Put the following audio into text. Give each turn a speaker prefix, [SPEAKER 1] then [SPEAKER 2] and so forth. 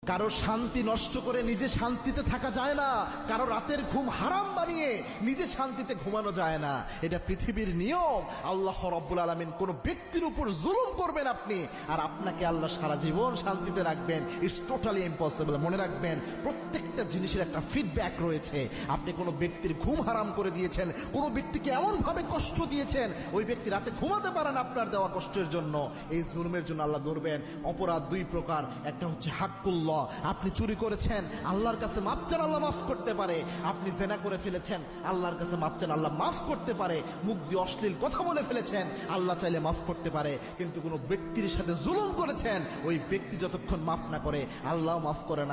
[SPEAKER 1] কারো শান্তি নষ্ট করে নিজে শান্তিতে থাকা যায় না, কারো রাতের ঘুম হারাম বানিয়ে নিজে শান্তিতে ঘুমানো যায় না। এটা পৃথিবীর নিয়ম। আল্লাহ রাব্বুল আলামিন কোন ব্যক্তির উপর জুলুম করবেন আপনি আর আপনাকে আল্লাহ সারা জীবন শান্তিতে রাখবেন, ইটস টোটালি ইম্পসিবল। মনে রাখবেন, প্রত্যেকটা জিনিসের একটা ফিডব্যাক রয়েছে। আপনি কোনো ব্যক্তির ঘুম হারাম করে দিয়েছেন, কোনো ব্যক্তিকে এমন ভাবে কষ্ট দিয়েছেন, ওই ব্যক্তি রাতে ঘুমাতে পারেন আপনার দেওয়া কষ্টের জন্য। এই জুলুমের জন্য আল্লাহ ধরবেন। অপরাধ দুই প্রকার, একটা হচ্ছে হাক্কুল্লাহ, আপনি চুরি করেছেন, আল্লাহর কাছে মাফ চান, আল্লাহ মাফ করতে পারে। আপনি জেনা করে ফেলেছেন, আল্লাহর কাছে মাফ চান, আল্লাহ মাফ করতে পারে। মুখ দিয়ে অশ্লীল কথা বলে ফেলেছেন, আল্লাহ চাইলে মাফ করতে পারে। কিন্তু কোনো ব্যক্তির সাথে জুলুম করেছেন, ওই ব্যক্তি যতক্ষণ মাফ না করে আল্লাহ মাফ করে না।